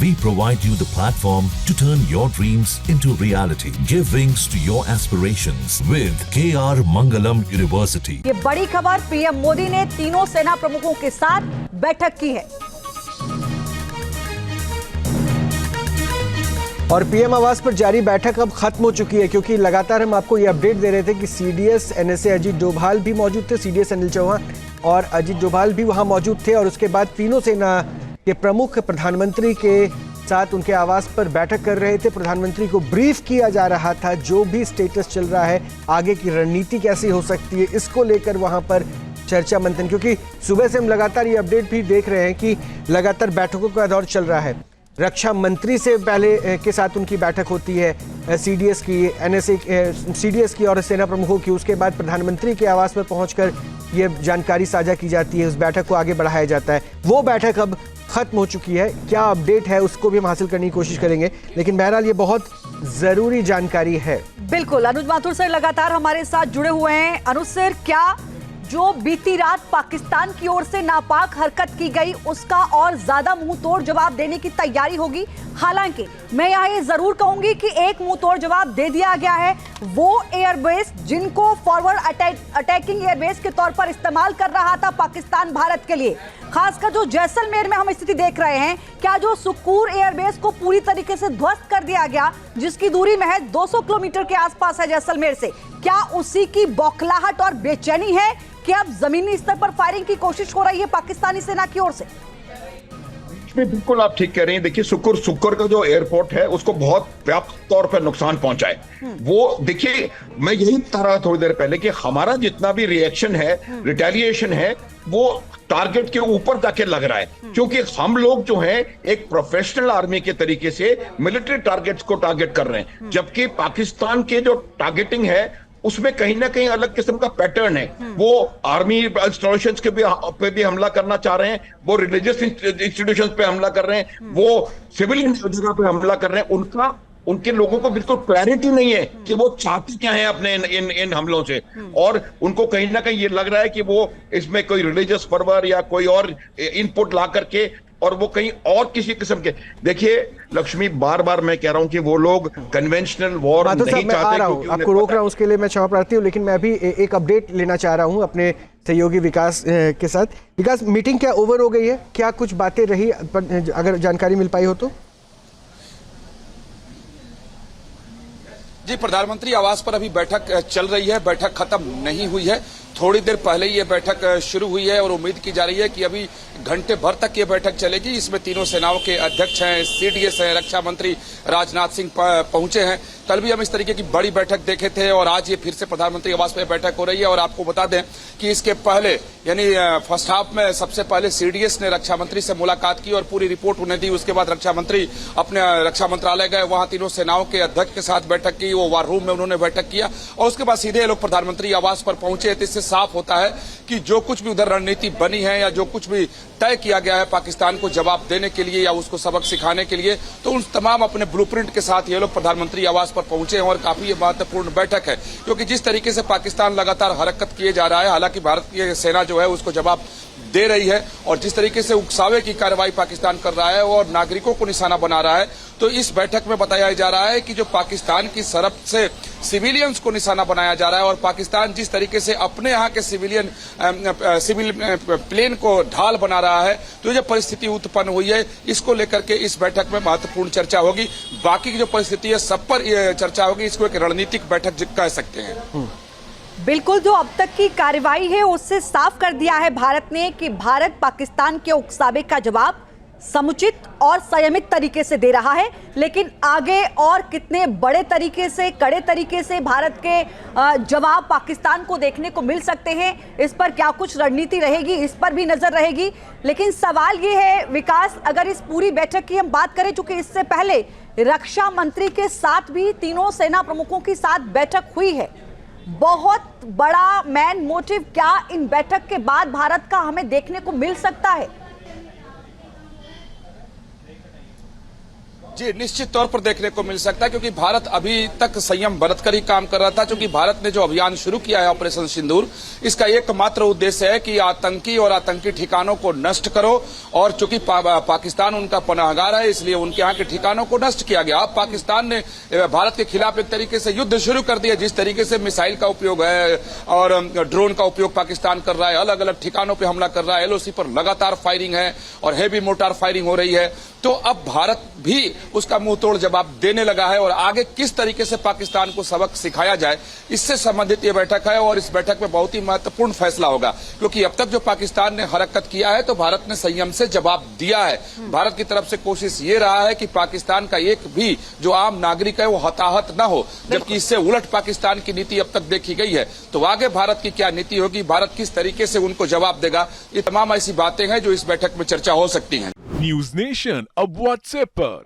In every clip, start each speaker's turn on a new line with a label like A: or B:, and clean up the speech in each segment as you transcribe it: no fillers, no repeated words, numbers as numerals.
A: We provide you the platform to turn your dreams into reality. Give wings to your aspirations with KR Mangalam University.
B: ये बड़ी खबर, PM Modi ने तीनों सेना प्रमुखों के साथ बैठक की है।
C: और पीएम आवास पर जारी बैठक अब खत्म हो चुकी है, क्योंकि लगातार हम आपको ये अपडेट दे रहे थे कि सीडीएस एनएसए अजीत डोभाल भी मौजूद थे, सीडीएस अनिल चौहान और अजीत डोभाल भी वहां मौजूद थे। और उसके बाद तीनों सेना के प्रमुख प्रधानमंत्री के साथ उनके आवास पर बैठक कर रहे थे। प्रधानमंत्री को ब्रीफ किया जा रहा था, जो भी स्टेटस चल रहा है, आगे की रणनीति कैसी हो सकती है, इसको लेकर वहां पर चर्चा मंथन। क्योंकि सुबह से हम लगातार ये अपडेट भी देख रहे हैं कि लगातार बैठकों का दौर चल रहा है। रक्षा मंत्री से पहले के साथ उनकी बैठक होती है, सीडीएस की, एनएसए सीडीएस की और सेना प्रमुखों की। उसके बाद प्रधानमंत्री के आवास पर पहुंचकर ये जानकारी साझा की जाती है, उस बैठक को आगे बढ़ाया जाता है। वो बैठक अब खत्म हो चुकी है। क्या अपडेट है उसको भी हम हासिल करने की कोशिश करेंगे, लेकिन बहरहाल ये बहुत जरूरी जानकारी है।
B: बिल्कुल, अनुज माथुर सर लगातार हमारे साथ जुड़े हुए हैं। अनुज सर, क्या जो बीती रात पाकिस्तान की ओर से नापाक हरकत की गई उसका और ज्यादा मुंह तोड़ जवाब देने की तैयारी होगी? हालांकि मैं यहाँ ये जरूर कहूंगी कि एक मुंह तोड़ जवाब दे दिया गया है। वो एयरबेस जिनको फॉरवर्ड अटैकिंग एयरबेस के तौर पर इस्तेमाल कर रहा था पाकिस्तान भारत के लिए, खासकर जो जैसलमेर में हम स्थिति देख रहे हैं, क्या जो सुकूर एयरबेस को पूरी तरीके से ध्वस्त कर दिया गया, जिसकी दूरी महज 200 किलोमीटर के आसपास है जैसलमेर से, क्या उसी की बौखलाहट और बेचैनी है कि अब जमीनी स्तर पर फायरिंग की कोशिश हो रही है पाकिस्तानी सेना की ओर से?
D: बिल्कुल आप ठीक कह रही हैं। देखिए, सुकुर का जो एयरपोर्ट है उसको बहुत व्यापक तौर पर नुकसान पहुंचा है। वो देखिए, मैं यही बता रहा थोड़ी देर पहले कि हमारा जितना भी रिएक्शन है, रिटेलिएशन है, वो टारगेट के ऊपर जाके लग रहा है, क्योंकि हम लोग जो हैं एक प्रोफेशनल आर्मी के तरीके से मिलिट्री टारगेट्स को टारगेट कर रहे हैं, जबकि पाकिस्तान के जो टारगेटिंग है उसमें कहीं ना कहीं अलग किस्म का पैटर्न है। वो आर्मी इंस्टॉलेशंस के पे भी हमला करना चाह रहे हैं, वो रिलीजियस इंस्टीट्यूशंस पे हमला कर रहे हैं, वो सिविलियन जगह पे हमला कर रहे हैं। उनके लोगों को बिल्कुल क्लैरिटी नहीं है कि वो चाहते क्या है अपने इन हमलों से, और उनको कहीं ना कहीं ये लग रहा है कि वो इसमें कोई रिलीजियस फर्वर या कोई और इनपुट ला करके, और वो कहीं और किसी किस्म के, देखिए लक्ष्मी, बार बार मैं कह रहा हूं कि वो लोग कन्वेंशनल वॉर नहीं चाहते।
C: आपको रोक रहा हूं, उसके लिए मैं क्षमा प्रार्थी हूं, लेकिन मैं अभी एक अपडेट लेना चाह रहा हूं अपने सहयोगी विकास के साथ। विकास, मीटिंग क्या ओवर हो गई है? क्या कुछ बातें रही, अगर जानकारी मिल पाई हो तो?
E: जी, प्रधानमंत्री आवास पर अभी बैठक चल रही है, बैठक खत्म नहीं हुई है। थोड़ी देर पहले ये बैठक शुरू हुई है और उम्मीद की जा रही है कि अभी घंटे भर तक ये बैठक चलेगी। इसमें तीनों सेनाओं के अध्यक्ष हैं, सीडीएस हैं, रक्षा मंत्री राजनाथ सिंह पहुंचे हैं। कल भी हम इस तरीके की बड़ी बैठक देखे थे और आज ये फिर से प्रधानमंत्री आवास पर बैठक हो रही है। और आपको बता दें कि इसके पहले, यानी फर्स्ट हाफ में सबसे पहले सीडीएस ने रक्षा मंत्री से मुलाकात की और पूरी रिपोर्ट उन्हें दी। उसके बाद रक्षा मंत्री अपने रक्षा मंत्रालय गए, वहां तीनों सेनाओं के अध्यक्ष के साथ बैठक की, वो वार रूम में उन्होंने बैठक किया और उसके बाद सीधे लोग प्रधानमंत्री आवास पर पहुंचे। तो इससे साफ होता है कि जो कुछ भी उधर रणनीति बनी है या जो कुछ भी तय किया गया है पाकिस्तान को जवाब देने के लिए या उसको सबक सिखाने के लिए, तो उन तमाम अपने ब्लूप्रिंट के साथ ये लोग प्रधानमंत्री आवास पर पहुंचे हैं। और काफी ये महत्वपूर्ण बैठक है, क्योंकि जिस तरीके से पाकिस्तान लगातार हरकत किए जा रहा है, हालांकि भारतीय सेना जो है उसको जवाब दे रही है, और जिस तरीके से उकसावे की कार्रवाई पाकिस्तान कर रहा है और नागरिकों को निशाना बना रहा है, तो इस बैठक में बताया जा रहा है कि जो पाकिस्तान की सरहद से सिविलियंस को निशाना बनाया जा रहा है और पाकिस्तान जिस तरीके से अपने यहाँ के सिविल प्लेन को ढाल बना रहा है, तो जो परिस्थिति उत्पन्न हुई है, इसको लेकर के इस बैठक में महत्वपूर्ण चर्चा होगी। बाकी की जो परिस्थिति है सब पर चर्चा होगी, इसको एक रणनीतिक बैठक कह सकते हैं।
B: बिल्कुल, जो अब तक की कार्रवाई है उससे साफ कर दिया है भारत ने कि भारत पाकिस्तान के उकसावे का जवाब समुचित और संयमित तरीके से दे रहा है, लेकिन आगे और कितने बड़े तरीके से, कड़े तरीके से भारत के जवाब पाकिस्तान को देखने को मिल सकते हैं, इस पर क्या कुछ रणनीति रहेगी, इस पर भी नजर रहेगी। लेकिन सवाल ये है विकास, अगर इस पूरी बैठक की हम बात करें, चूंकि इससे पहले रक्षा मंत्री के साथ भी तीनों सेना प्रमुखों के साथ बैठक हुई है, बहुत बड़ा मैन मोटिव क्या इन बैठक के बाद भारत का हमें देखने को मिल सकता है?
E: जी, निश्चित तौर पर देखने को मिल सकता है, क्योंकि भारत अभी तक संयम बरत कर ही काम कर रहा था। क्योंकि भारत ने जो अभियान शुरू किया है ऑपरेशन सिंदूर, इसका एकमात्र उद्देश्य है कि आतंकी और आतंकी ठिकानों को नष्ट करो। और चूंकि पाकिस्तान उनका पनाहगार है, इसलिए उनके यहाँ के ठिकानों को नष्ट किया गया। अब पाकिस्तान ने भारत के खिलाफ एक तरीके से युद्ध शुरू कर दिया। जिस तरीके से मिसाइल का उपयोग है और ड्रोन का उपयोग पाकिस्तान कर रहा है, अलग अलग ठिकानों पर हमला कर रहा है, LOC पर लगातार फायरिंग है और हैवी मोटार फायरिंग हो रही है। तो अब भारत भी उसका मुंह तोड़ जवाब देने लगा है। और आगे किस तरीके से पाकिस्तान को सबक सिखाया जाए, इससे संबंधित ये बैठक है। और इस बैठक में बहुत ही महत्वपूर्ण फैसला होगा, क्योंकि अब तक जो पाकिस्तान ने हरकत किया है तो भारत ने संयम से जवाब दिया है। भारत की तरफ से कोशिश ये रहा है कि पाकिस्तान का एक भी जो आम नागरिक है वो हताहत न हो, जबकि इससे उलट पाकिस्तान की नीति अब तक देखी गई है। तो आगे भारत की क्या नीति होगी, भारत किस तरीके से उनको जवाब देगा, ये तमाम ऐसी बातें हैं जो इस बैठक में चर्चा हो सकती हैं।
F: न्यूज नेशन अब व्हाट्सएप पर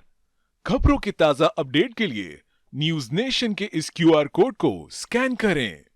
F: खबरों की ताजा अपडेट के लिए न्यूज नेशन के इस QR कोड को स्कैन करें।